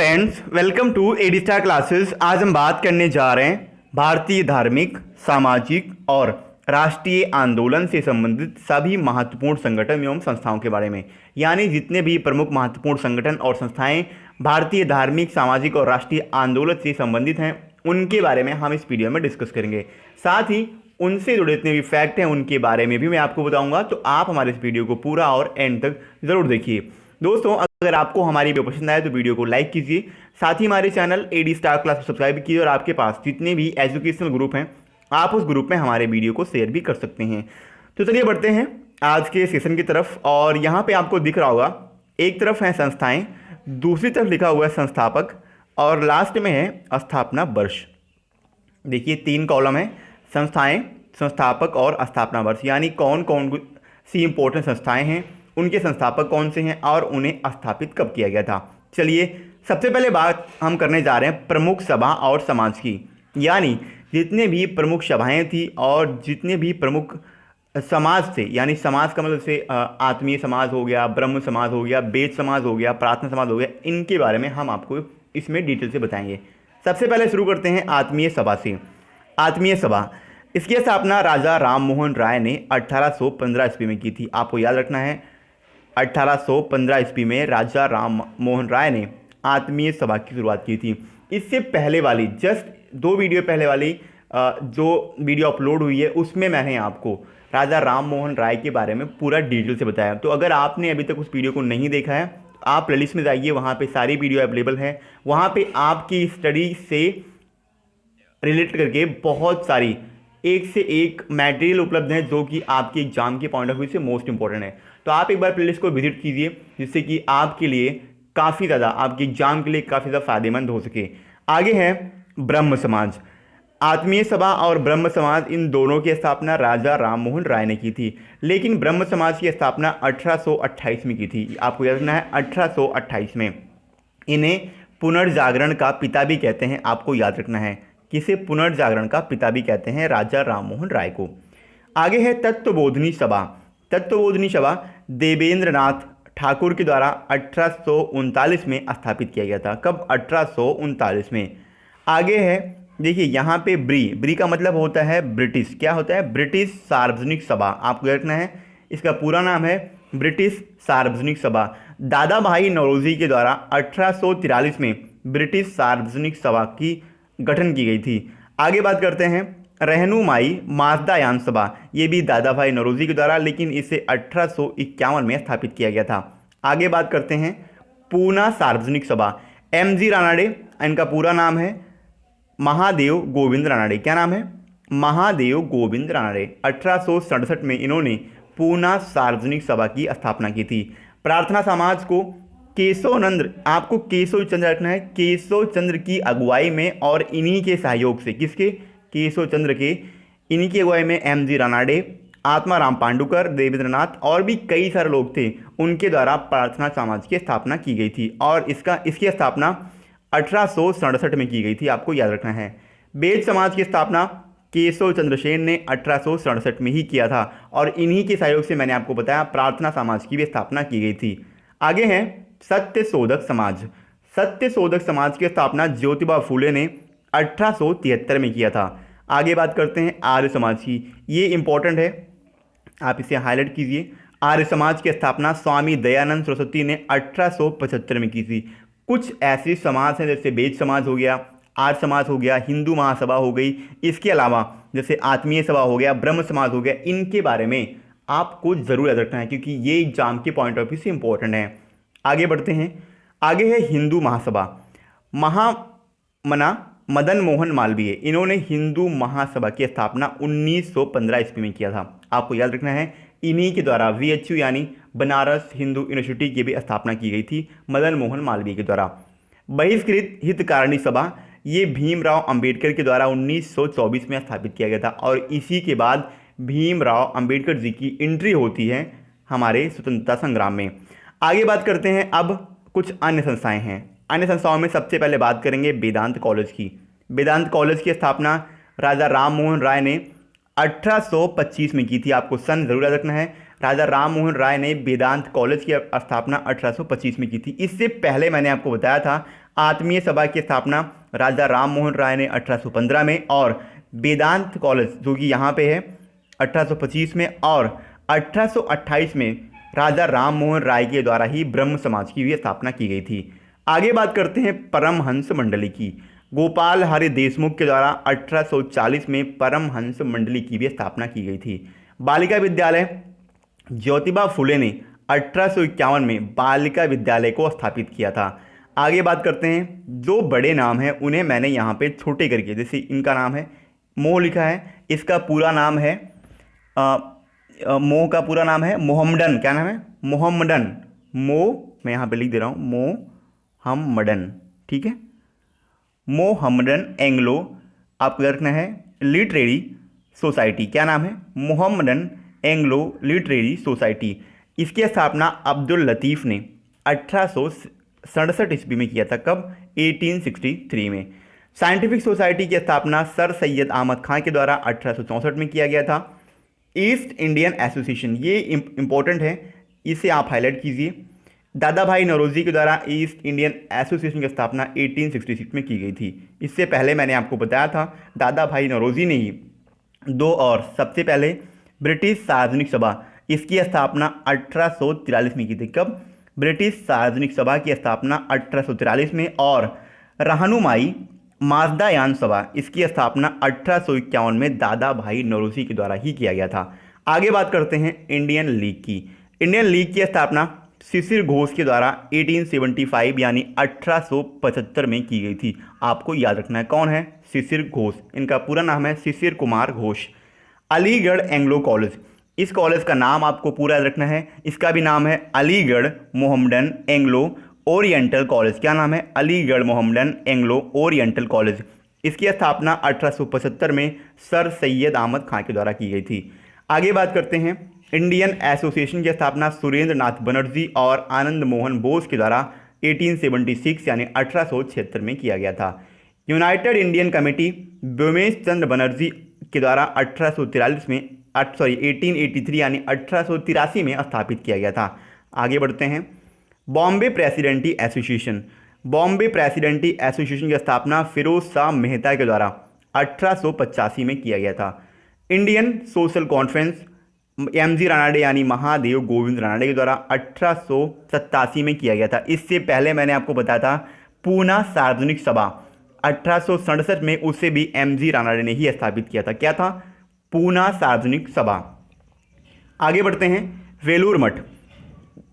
Friends, welcome to AD star classes. आज हम बात करने जा रहे हैं भारतीय धार्मिक, सामाजिक और राष्ट्रीय आंदोलन से संबंधित सभी महत्वपूर्ण संगठन एवं संस्थाओं के बारे में। यानी जितने भी प्रमुख महत्वपूर्ण संगठन और संस्थाएं भारतीय धार्मिक, सामाजिक और राष्ट्रीय आंदोलन से संबंधित हैं, उनके बारे में हम इस वीडियो में डिस्कस करेंगे। साथ ही उनसे जुड़े जितने भी फैक्ट हैं उनके बारे में भी मैं आपको बताऊंगा। तो आप हमारे इस वीडियो को पूरा और एंड तक ज़रूर देखिए। दोस्तों, अगर आपको हमारी वीडियो पसंद आए तो वीडियो को लाइक कीजिए। साथ ही हमारे चैनल एडी स्टार क्लास को सब्सक्राइब कीजिए और आपके पास जितने भी एजुकेशनल ग्रुप हैं आप उस ग्रुप में हमारे वीडियो को शेयर भी कर सकते हैं। तो चलिए बढ़ते हैं आज के सेशन की तरफ। और यहाँ पे आपको दिख रहा होगा, एक तरफ है संस्थाएं, दूसरी तरफ लिखा हुआ है संस्थापक और लास्ट में है स्थापना वर्ष। देखिए 3 कॉलम है, संस्थाएं, संस्थापक और स्थापना वर्ष। यानी कौन कौन सी इंपॉर्टेंट संस्थाएं हैं, उनके संस्थापक कौन से हैं और उन्हें स्थापित कब किया गया था। चलिए सबसे पहले बात हम करने जा रहे हैं प्रमुख सभा और समाज की। यानी जितने भी प्रमुख सभाएं थी और जितने भी प्रमुख समाज थे, यानी समाज का मतलब से आत्मीय समाज हो गया, ब्रह्म समाज हो गया, वेद समाज हो गया, प्रार्थना समाज हो गया, इनके बारे में हम आपको इसमें डिटेल से बताएंगे। सबसे पहले शुरू करते हैं आत्मीय सभा से। आत्मीय सभा, इसकी स्थापना राजा राम मोहन राय ने 1815 ईस्वी में की थी। आपको याद रखना है 1815 ईस्वी में राजा राम मोहन राय ने आत्मीय सभा की शुरुआत की थी। इससे पहले वाली जस्ट 2 वीडियो पहले वाली जो वीडियो अपलोड हुई है उसमें मैंने आपको राजा राम मोहन राय के बारे में पूरा डिटेल से बताया। तो अगर आपने अभी तक उस वीडियो को नहीं देखा है तो आप प्लेलिस्ट में जाइए, वहाँ पे सारी वीडियो अवेलेबल है। वहाँ पे आपकी स्टडी से रिलेटेड करके बहुत सारी एक से एक मटेरियल उपलब्ध है जो कि आपके एग्जाम के पॉइंट ऑफ व्यू से मोस्ट इंपॉर्टेंट है। तो आप एक बार प्लेलिस्ट को विजिट कीजिए जिससे कि आपके लिए काफ़ी ज़्यादा, आपके एग्जाम के लिए काफ़ी ज़्यादा फायदेमंद हो सके। आगे है ब्रह्म समाज। आत्मीय सभा और ब्रह्म समाज, इन दोनों की स्थापना राजा राम मोहन राय ने की थी, लेकिन ब्रह्म समाज की स्थापना 1828 में की थी। आपको याद रखना है 1828 में। इन्हें पुनर्जागरण का पिता भी कहते हैं, आपको याद रखना है। किसे पुनर्जागरण का पिता भी कहते हैं? राजा राम मोहन राय को। आगे है तत्वबोधिनी सभा। तत्वबोधिनी सभा देवेंद्रनाथ ठाकुर के द्वारा 1839 में स्थापित किया गया था। कब? 1839 में। आगे है, देखिए यहाँ पे ब्री का मतलब होता है ब्रिटिश। क्या होता है? ब्रिटिश सार्वजनिक सभा। आपको रखना है, इसका पूरा नाम है ब्रिटिश सार्वजनिक सभा। दादा भाई नौरोजी के द्वारा 1843 में ब्रिटिश सार्वजनिक सभा की गठन की गई थी। आगे बात करते हैं रहनुमाई माजदायान सभा। ये भी दादा भाई नौरोजी के द्वारा, लेकिन इसे 1851 में स्थापित किया गया था। आगे बात करते हैं पूना सार्वजनिक सभा। MG रानाडे, इनका पूरा नाम है महादेव गोविंद रानाडे। क्या नाम है? महादेव गोविंद रानाडे। 1867 में इन्होंने पूना सार्वजनिक सभा की स्थापना की थी। प्रार्थना समाज को केशव नंद, आपको केशव चंद्र रखना है, केशव चंद्र की अगुवाई में और इन्हीं के सहयोग से, किसके? केशव चंद्र के, इन्हीं की अगुवाई में MG रानाडे, आत्माराम पांडुकर, देवेंद्रनाथ और भी कई सारे लोग थे, उनके द्वारा प्रार्थना समाज की स्थापना की गई थी। और इसकी स्थापना 1867 में की गई थी, आपको याद रखना है। वेद समाज की स्थापना केशव चंद्र सेन ने 1867 में ही किया था और इन्हीं के सहयोग से मैंने आपको बताया प्रार्थना समाज की भी स्थापना की गई थी। आगे है सत्य शोधक समाज। सत्य शोधक समाज की स्थापना ज्योतिबा फूले ने 1873 में किया था। आगे बात करते हैं आर्य समाज की। ये इंपॉर्टेंट है, आप इसे हाईलाइट कीजिए। आर्य समाज की स्थापना स्वामी दयानंद सरस्वती ने 1875 में की थी। कुछ ऐसे समाज हैं जैसे वेद समाज हो गया, आर्य समाज हो गया, हिंदू महासभा हो गई, इसके अलावा जैसे आत्मीय सभा हो गया, ब्रह्म समाज हो गया, इनके बारे में आपको जरूर याद रखना है क्योंकि ये एग्जाम के पॉइंट ऑफ व्यू से इंपॉर्टेंट है। आगे बढ़ते हैं, आगे है हिंदू महासभा। महामना मदन मोहन मालवीय, इन्होंने हिंदू महासभा की स्थापना 1915 ईस्वी में किया था। आपको याद रखना है इन्हीं के द्वारा VHU यानी बनारस हिंदू यूनिवर्सिटी की भी स्थापना की गई थी मदन मोहन मालवीय के द्वारा। बहिष्कृत हितकारिणी सभा, ये भीमराव अंबेडकर के द्वारा 1924 में स्थापित किया गया था और इसी के बाद भीमराव अंबेडकर जी की एंट्री होती है हमारे स्वतंत्रता संग्राम में। आगे बात करते हैं, अब कुछ अन्य संस्थाएं हैं। अन्य संस्थाओं में सबसे पहले बात करेंगे वेदांत कॉलेज की। वेदांत कॉलेज की स्थापना राजा राम मोहन राय ने 1825 में की थी। आपको सन जरूर याद रखना है। राजा राम मोहन राय ने वेदांत कॉलेज की स्थापना 1825 में की थी। इससे पहले मैंने आपको बताया था आत्मीय सभा की स्थापना राजा राम मोहन राय ने 1815 में, और वेदांत कॉलेज जो कि यहाँ पे है 1825 में, और 1828 में राजा राम मोहन राय के द्वारा ही ब्रह्म समाज की भी स्थापना की गई थी। आगे बात करते हैं परमहंस मंडली की। गोपाल हरि देशमुख के द्वारा 1840 में परमहंस मंडली की भी स्थापना की गई थी। बालिका विद्यालय ज्योतिबा फुले ने 1851 में बालिका विद्यालय को स्थापित किया था। आगे बात करते हैं, जो बड़े नाम हैं उन्हें मैंने यहाँ पे छोटे करके, जैसे इनका नाम है मोह लिखा है, इसका पूरा नाम है मोह का पूरा नाम है मोहम्मडन। क्या नाम है? मोहम्मडन। मैं यहाँ पे लिख दे रहा हूँ मोहम्मडन, ठीक है। मोहम्मडन एंग्लो आपको रखना है लिटरेरी सोसाइटी। क्या नाम है? Mohammedan Anglo literary society. इसकी स्थापना अब्दुल लतीफ़ ने 1867 ईस्वी में किया था। कब? 1863 में। साइंटिफिक सोसाइटी की स्थापना सर सैयद अहमद खां के द्वारा 1864 में किया गया था। ईस्ट इंडियन एसोसिएशन, ये इंपॉर्टेंट है, इसे आप हाईलाइट कीजिए। दादा भाई नौरोजी के द्वारा ईस्ट इंडियन एसोसिएशन की स्थापना 1866 में की गई थी। इससे पहले मैंने आपको बताया था दादा भाई नौरोजी ने ही दो और सबसे पहले ब्रिटिश सार्वजनिक सभा, इसकी स्थापना 1843 में की थी। कब? ब्रिटिश सार्वजनिक सभा की स्थापना 1843 में, और रहनुमाई माजदायान सभा, इसकी स्थापना 1851 में दादा भाई नौरोजी के द्वारा ही किया गया था। आगे बात करते हैं इंडियन लीग की। इंडियन लीग की स्थापना शिशिर घोष के द्वारा 1875 यानी 1875 में की गई थी। आपको याद रखना है कौन है? शिशिर घोष। इनका पूरा नाम है शिशिर कुमार घोष। अलीगढ़ एंग्लो कॉलेज, इस कॉलेज का नाम आपको पूरा याद रखना है। इसका भी नाम है Aligarh Mohammedan Anglo oriental college. क्या नाम है? Aligarh Mohammedan Anglo oriental college. इसकी स्थापना 1875 में सर सैयद अहमद खां के द्वारा की गई थी। आगे बात करते हैं, इंडियन एसोसिएशन की स्थापना सुरेंद्र नाथ बनर्जी और आनंद मोहन बोस के द्वारा 1876 यानी 1876 में किया गया था। यूनाइटेड इंडियन कमेटी व्योमेश चंद्र बनर्जी के द्वारा 1883 यानी 1883 में स्थापित किया गया था। आगे बढ़ते हैं, बॉम्बे प्रेसिडेंटी एसोसिएशन। बॉम्बे प्रेसिडेंटी एसोसिएशन की स्थापना फिरोज शाह मेहता के द्वारा 1885 में किया गया था। Indian social conference MG Ranade यानी महादेव गोविंद रानाडे के द्वारा 1887 में किया गया था। इससे पहले मैंने आपको बताया था पूना सार्वजनिक सभा 1867 में, उसे भी एमजी रानाडे ने ही स्थापित किया था। क्या था? पूना सार्वजनिक सभा। आगे बढ़ते हैं, वेलूर मठ।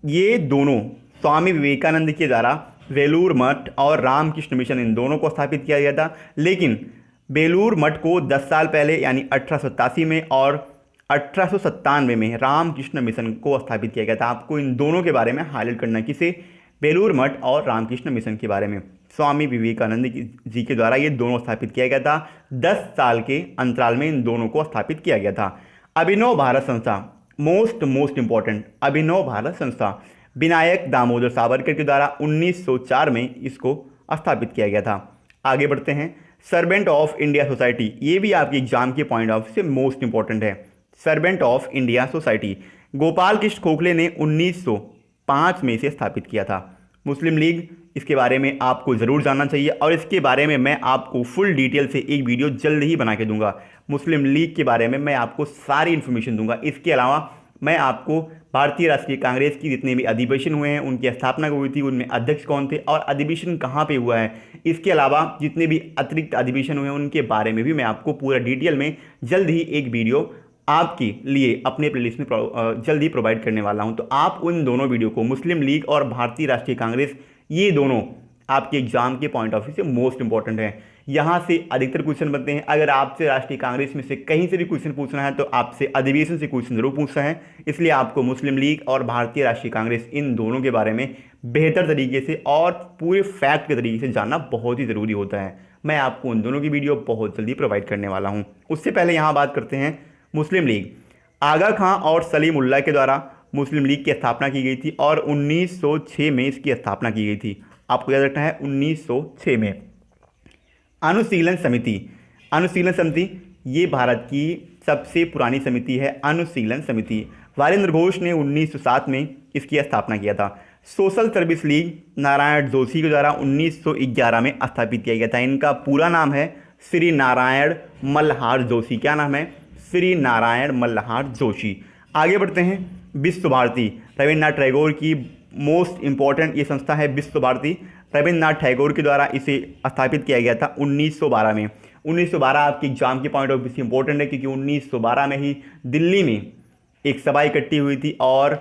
ये दोनों स्वामी विवेकानंद के द्वारा वेलूर मठ और रामकृष्ण मिशन, इन दोनों को स्थापित किया गया था। लेकिन बेलूर मठ को 10 साल पहले यानी 1887 में और 1897 में रामकृष्ण मिशन को स्थापित किया गया था। आपको इन दोनों के बारे में हाईलाइट करना है। किसे? बेलूर मठ और रामकृष्ण मिशन के बारे में। स्वामी विवेकानंद जी के द्वारा ये दोनों स्थापित किया गया था। 10 साल के अंतराल में इन दोनों को स्थापित किया गया था। अभिनव भारत संस्था, मोस्ट इंपॉर्टेंट, अभिनव भारत संस्था विनायक दामोदर सावरकर के द्वारा 1904 में इसको स्थापित किया गया था। आगे बढ़ते हैं, सर्वेंट ऑफ इंडिया सोसाइटी, ये भी आपके एग्जाम के पॉइंट ऑफ से मोस्ट इंपॉर्टेंट है। Servant of India society Gopal Krishna खोखले ने 1905 में इसे स्थापित किया था। मुस्लिम लीग, इसके बारे में आपको ज़रूर जानना चाहिए और इसके बारे में मैं आपको फुल डिटेल से एक वीडियो जल्द ही बना के दूंगा। मुस्लिम लीग के बारे में मैं आपको सारी इन्फॉर्मेशन दूंगा। इसके अलावा मैं आपको भारतीय राष्ट्रीय कांग्रेस की जितने भी अधिवेशन हुए हैं, उनकी स्थापना हुई थी, उनमें अध्यक्ष कौन थे और अधिवेशन कहाँ पे हुआ है, इसके अलावा जितने भी अतिरिक्त अधिवेशन हुए हैं उनके बारे में भी मैं आपको पूरा डिटेल में जल्द ही एक वीडियो आपके लिए अपने प्लेलिस्ट में जल्द ही प्रोवाइड करने वाला हूं। तो आप उन दोनों वीडियो को, मुस्लिम लीग और भारतीय राष्ट्रीय कांग्रेस, ये दोनों आपके एग्जाम के पॉइंट ऑफ व्यू से मोस्ट इंपॉर्टेंट है। यहाँ से अधिकतर क्वेश्चन बनते हैं। अगर आपसे राष्ट्रीय कांग्रेस में से कहीं से भी क्वेश्चन पूछना है तो आपसे अधिवेशन से क्वेश्चन जरूर पूछना है। इसलिए आपको मुस्लिम लीग और भारतीय राष्ट्रीय कांग्रेस इन दोनों के बारे में बेहतर तरीके से और पूरे फैक्ट के तरीके से जानना बहुत ही ज़रूरी होता है। मैं आपको उन दोनों की वीडियो बहुत जल्दी प्रोवाइड करने वाला हूँ। उससे पहले यहाँ बात करते हैं मुस्लिम लीग। आगा खां और सलीमुल्लाह के द्वारा मुस्लिम लीग की स्थापना की गई थी और 1906 में इसकी स्थापना की गई थी। आपको याद रखना है 1906 में। अनुशीलन समिति, अनुशीलन समिति ये भारत की सबसे पुरानी समिति है। अनुशीलन समिति वीरेंद्र घोष ने 1907 में इसकी स्थापना किया था। Social service league Narayan Joshi के द्वारा 1911 में स्थापित किया गया था। इनका पूरा नाम है श्री नारायण मल्हार जोशी। क्या नाम है? श्री नारायण मल्हार जोशी। आगे बढ़ते हैं। विश्व भारती रविन्द्रनाथ टैगोर की मोस्ट इम्पॉर्टेंट ये संस्था है विश्व भारती। रविन्द्रनाथ टैगोर के द्वारा इसे स्थापित किया गया था 1912 में। 1912 आपके एग्जाम के पॉइंट ऑफ व्यू से इंपॉर्टेंट है, क्योंकि 1912 में ही दिल्ली में एक सभा इकट्ठी हुई थी और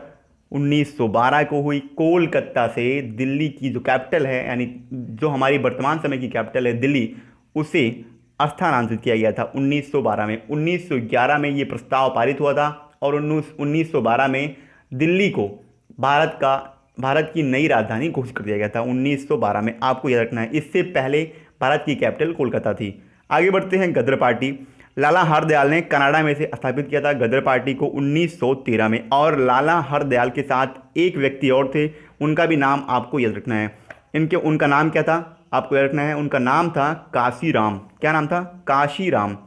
1912 को हुई। कोलकाता से दिल्ली की जो कैपिटल है, यानी जो हमारी वर्तमान समय की कैपिटल है दिल्ली, उसे स्थानांतरित किया गया था 1912 में। 1911 में ये प्रस्ताव पारित हुआ था और 1912 में दिल्ली को भारत की नई राजधानी घोषित कर दिया गया था 1912 में। आपको याद रखना है, इससे पहले भारत की कैपिटल कोलकाता थी। आगे बढ़ते हैं। गदर पार्टी लाला हरदयाल ने कनाडा में से स्थापित किया था गदर पार्टी को 1913 में। और लाला हरदयाल के साथ एक व्यक्ति और थे, उनका भी नाम आपको याद रखना है। उनका नाम क्या था? आपको याद रखना है, उनका नाम था काशीराम। क्या नाम था? काशीराम।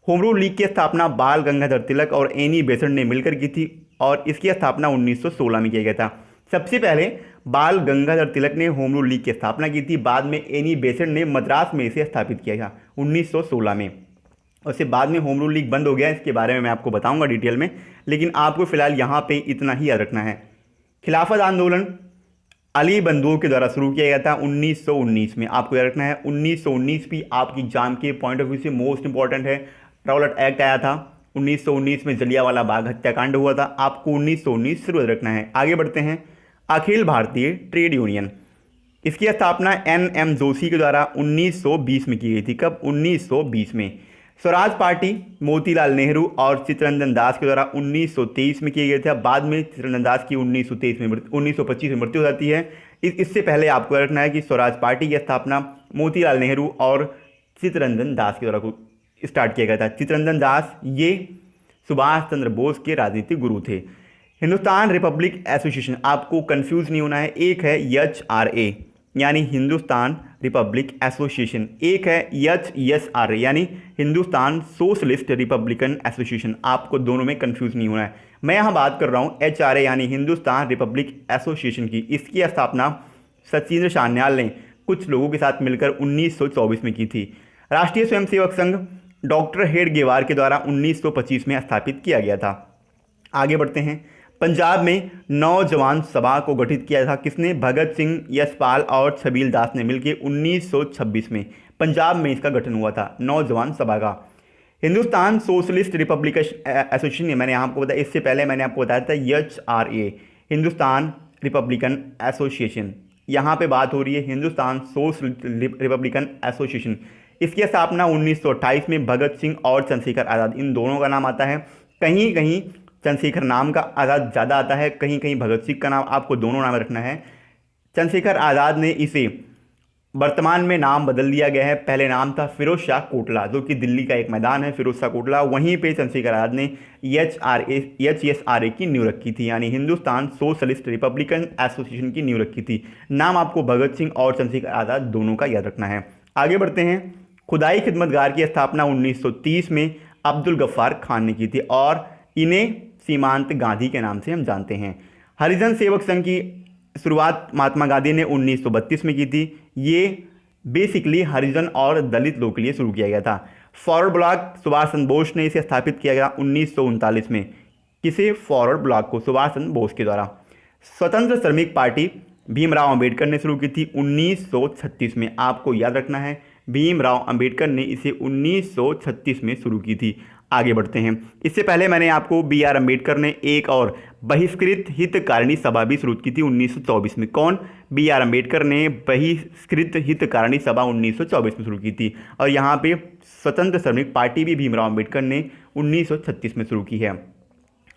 होम रूल लीग की स्थापना बाल गंगाधर तिलक और एनी बेसेंट ने मिलकर की थी और इसकी स्थापना 1916 में किया गया था। सबसे पहले बाल गंगाधर तिलक ने होम रूल लीग की स्थापना की थी, बाद में एनी बेसेंट ने मद्रास में इसे स्थापित किया था 1916 में। उससे बाद में होम रूल लीग बंद हो गया, इसके बारे में मैं आपको बताऊंगा डिटेल में, लेकिन आपको फिलहाल यहाँ पे इतना ही याद रखना है। खिलाफत आंदोलन अली बंधुओं के द्वारा शुरू किया गया था 1919 में। आपको याद रखना है 1919 भी आपकी एग्जाम के पॉइंट ऑफ व्यू से मोस्ट इंपॉर्टेंट है। रॉलेट एक्ट आया था 1919 में, जलियांवाला बाग हत्याकांड हुआ था। आपको 1919 शुरू रखना है। आगे बढ़ते हैं। अखिल भारतीय ट्रेड यूनियन, इसकी स्थापना NM जोशी के द्वारा 1920 में की गई थी। कब? 1920 में। स्वराज पार्टी मोतीलाल नेहरू और चित्तरंजन दास के द्वारा 1923 में किए गए थे। बाद में चित्तरंजन दास की 1925 में मृत्यु हो जाती है। इससे पहले आपको रखना है कि स्वराज पार्टी की स्थापना मोतीलाल नेहरू और चित्तरंजन दास के द्वारा स्टार्ट किया गया था। चित्तरंजन दास ये सुभाष चंद्र बोस के राजनीतिक गुरु थे। हिंदुस्तान रिपब्लिक एसोसिएशन, आपको कंफ्यूज नहीं होना है, एक है HRA यानी हिंदुस्तान रिपब्लिक एसोसिएशन, एक है HSRA यानी हिंदुस्तान सोशलिस्ट रिपब्लिकन एसोसिएशन। आपको दोनों में कंफ्यूज नहीं होना है। मैं यहाँ बात कर रहा हूँ HRA यानी हिंदुस्तान रिपब्लिक एसोसिएशन की। इसकी स्थापना सचिंद्र सान्याल ने कुछ लोगों के साथ मिलकर 1924 में की थी। राष्ट्रीय स्वयंसेवक संघ डॉक्टर हेडगेवार के द्वारा 1925 में स्थापित किया गया था। आगे बढ़ते हैं। पंजाब में नौजवान सभा को गठित किया था किसने? भगत सिंह, यशपाल और छबील दास ने मिलकर 1926 में पंजाब में इसका गठन हुआ था, नौजवान सभा का। हिंदुस्तान सोशलिस्ट रिपब्लिकन एसोसिएशन, मैंने आपको बताया, इससे पहले मैंने आपको बताया था HRA हिंदुस्तान रिपब्लिकन एसोसिएशन। यहाँ पे बात हो रही है हिंदुस्तान सोशलिस्ट रिपब्लिकन एसोसिएशन। इसकी स्थापना 1928 में भगत सिंह और चंद्रशेखर आज़ाद, इन दोनों का नाम आता है। कहीं कहीं चंद्रशेखर नाम का आज़ाद ज़्यादा आता है, कहीं कहीं भगत सिंह का नाम, आपको दोनों नाम रखना है। चंद्रशेखर आज़ाद ने इसे वर्तमान में नाम बदल दिया गया है। पहले नाम था फिरोज शाह कोटला, जो कि दिल्ली का एक मैदान है फिरोज शाह कोटला, वहीं पे चंद्रशेखर आज़ाद ने HSRA की नींव रखी थी, यानी हिंदुस्तान सोशलिस्ट रिपब्लिकन एसोसिएशन की नींव रखी थी। नाम आपको भगत सिंह और चंद्रशेखर आज़ाद दोनों का याद रखना है। आगे बढ़ते हैं। खुदाई खिदमतगार की स्थापना 1930 में अब्दुल गफ्फार खान ने की थी और इन्हें सीमांत गांधी के नाम से हम जानते हैं। हरिजन सेवक संघ की शुरुआत महात्मा गांधी ने 1932 में की थी। ये बेसिकली हरिजन और दलित लोगों के लिए शुरू किया गया था। फॉरवर्ड ब्लॉक सुभाष चंद्र बोस ने इसे स्थापित किया गया 1939 में। किसे? फॉरवर्ड ब्लॉक को सुभाष चंद्र बोस के द्वारा। स्वतंत्र श्रमिक पार्टी भीमराव अंबेडकर ने शुरू की थी 1936 में। आपको याद रखना है, भीमराव अंबेडकर ने इसे 1936 में शुरू की थी। आगे बढ़ते हैं। इससे पहले मैंने आपको BR अंबेडकर ने एक और बहिष्कृत हितकारिणी सभा भी शुरू की थी 1924 में। कौन? BR अंबेडकर ने बहिष्कृत हितकारिणी सभा 1924 में शुरू की थी। और यहाँ पे स्वतंत्र श्रमिक पार्टी भी भीमराव अंबेडकर ने 1936 में शुरू की है।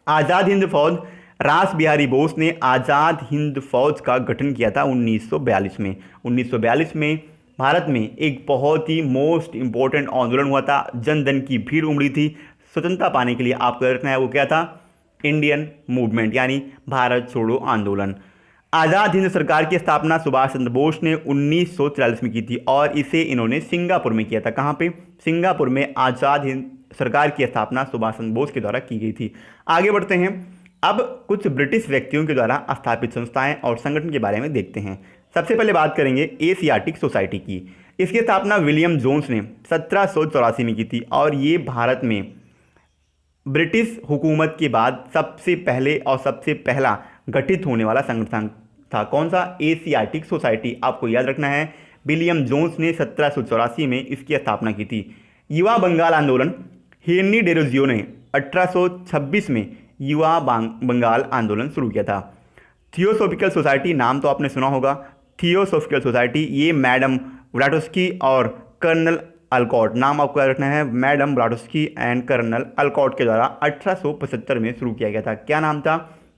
आज़ाद हिंद फौज, रास बिहारी बोस ने आज़ाद हिंद फौज का गठन किया था 1942 में। 1942 में भारत में एक बहुत ही मोस्ट इंपॉर्टेंट आंदोलन हुआ था, जन जन की भीड़ उमड़ी थी स्वतंत्रता पाने के लिए। आपको रखना है वो क्या था? इंडियन मूवमेंट यानी भारत छोड़ो आंदोलन। आज़ाद हिंद सरकार की स्थापना सुभाष चंद्र बोस ने 1943 में की थी और इसे इन्होंने सिंगापुर में किया था। कहाँ पे? सिंगापुर में आज़ाद हिंद सरकार की स्थापना सुभाष चंद्र बोस के द्वारा की गई थी। आगे बढ़ते हैं। अब कुछ ब्रिटिश व्यक्तियों के द्वारा स्थापित संस्थाएं और संगठन के बारे में देखते हैं। सबसे पहले बात करेंगे एशियाटिक सोसाइटी की। इसकी स्थापना विलियम जोन्स ने 1784 में की थी और ये भारत में ब्रिटिश हुकूमत के बाद सबसे पहले और सबसे पहला गठित होने वाला संगठन था। कौन सा? Asiatic society. आपको याद रखना है, विलियम जोन्स ने 1784 में इसकी स्थापना की थी। युवा बंगाल आंदोलन, हेनरी डेरोजियो ने 1826 में युवा बंगाल आंदोलन शुरू किया था। थियोसॉफिकल सोसाइटी, नाम तो आपने सुना होगा। थियोसॉफिकल सोसाइटी, ये मैडम ब्लाटोस्की और कर्नल अल्कॉट, नाम आपको याद रखना है, मैडम ब्लाटोस्की एंड कर्नल अल्कॉट के द्वारा 1875 में शुरू किया गया था। क्या नाम था?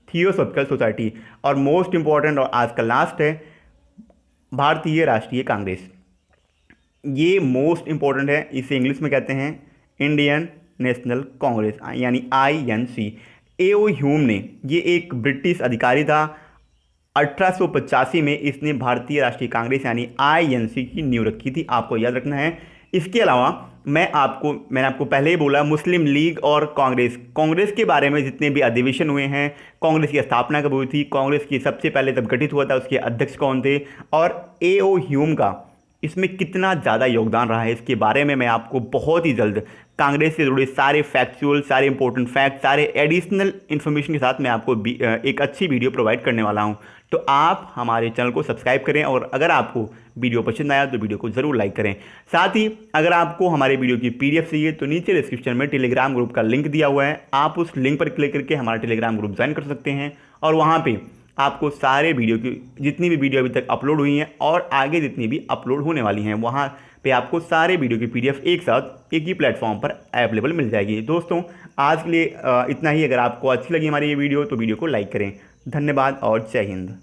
Theosophical society. और मोस्ट इंपॉर्टेंट और आज का लास्ट है भारतीय राष्ट्रीय कांग्रेस। ये मोस्ट इंपॉर्टेंट है, इसे इंग्लिश में कहते हैं इंडियन नेशनल कांग्रेस यानी INC। A.O. ह्यूम ने, ये एक ब्रिटिश अधिकारी था, 1885 में इसने भारतीय राष्ट्रीय कांग्रेस यानी INC की नींव रखी थी। आपको याद रखना है। इसके अलावा मैंने आपको पहले ही बोला, मुस्लिम लीग और कांग्रेस के बारे में जितने भी अधिवेशन हुए हैं, कांग्रेस की स्थापना कब हुई थी, कांग्रेस की सबसे पहले जब गठित हुआ था उसके अध्यक्ष कौन थे, और A.O. ह्यूम का इसमें कितना ज़्यादा योगदान रहा है, इसके बारे में मैं आपको बहुत ही जल्द कांग्रेस से जुड़े सारे फैक्चुअल, सारे इंपॉर्टेंट फैक्ट, सारे एडिशनल इन्फॉर्मेशन के साथ मैं आपको एक अच्छी वीडियो प्रोवाइड करने वाला हूं। तो आप हमारे चैनल को सब्सक्राइब करें और अगर आपको वीडियो पसंद आया तो वीडियो को ज़रूर लाइक करें। साथ ही अगर आपको हमारे वीडियो की PDF चाहिए तो नीचे डिस्क्रिप्शन में टेलीग्राम ग्रुप का लिंक दिया हुआ है, आप उस लिंक पर क्लिक करके हमारा टेलीग्राम ग्रुप ज्वाइन कर सकते हैं और वहाँ पर आपको सारे वीडियो की जितनी भी वीडियो अभी तक अपलोड हुई हैं और आगे जितनी भी अपलोड होने वाली हैं, वहाँ पे आपको सारे वीडियो की PDF एक साथ एक ही प्लेटफॉर्म पर अवेलेबल मिल जाएगी। दोस्तों आज के लिए इतना ही। अगर आपको अच्छी लगी हमारी ये वीडियो तो वीडियो को लाइक करें। धन्यवाद और जय हिंद।